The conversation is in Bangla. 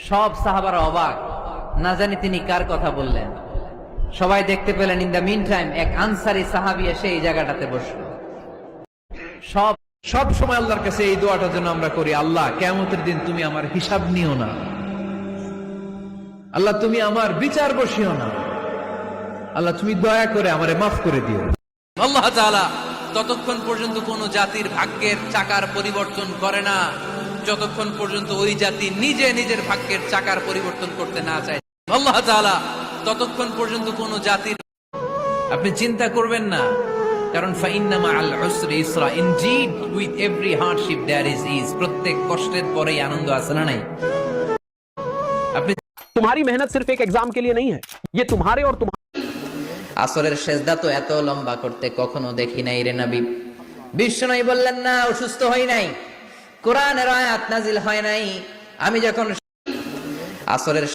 সব সাহাবারা অবাক, না জানি তিনি কার কথা বললেন। সবাই দেখতে পেলেন ইন দা মিন টাইম এক আনসারী সাহাবী এসে এই জায়গাটাতে বসলো। সব সময় আল্লাহর কাছে এই দোয়াটা যেন আমরা করি, আল্লাহ কিয়ামতের দিন তুমি আমার হিসাব নিও না, আল্লাহ তুমি আমার বিচার বসিও না, আল্লাহ তুমি দয়া করে আমারে মাফ করে দিও। আল্লাহ তাআলা ততক্ষণ পর্যন্ত কোন জাতির ভাগ্যের চাকার পরিবর্তন করে না যতক্ষণ পর্যন্ত ওই জাতি নিজে নিজের ভাগ্যের চাকার পরিবর্তন করতে না চায়। আল্লাহ তাআলা ততক্ষণ পর্যন্ত কোন জাতির, আপনি চিন্তা করবেন না, কারণ ফাইন্না মাআল উসরি ইসরা, indeed with every hardship there is is, প্রত্যেক কষ্টের পরেই আনন্দ আছে না নাই? আপনি तुम्हारी मेहनत सिर्फ एक एग्जाम के लिए नहीं है, ये तुम्हारे और तुम्हारे। আসরের সেজদা তো এত লম্বা করতে কখনো দেখি নাই রে নবী। বিষ্ণু বললেন না, অসুস্থ হই নাই, কোরআনের আয়াত নাজিল হয় নাই। আমি যখন আসরের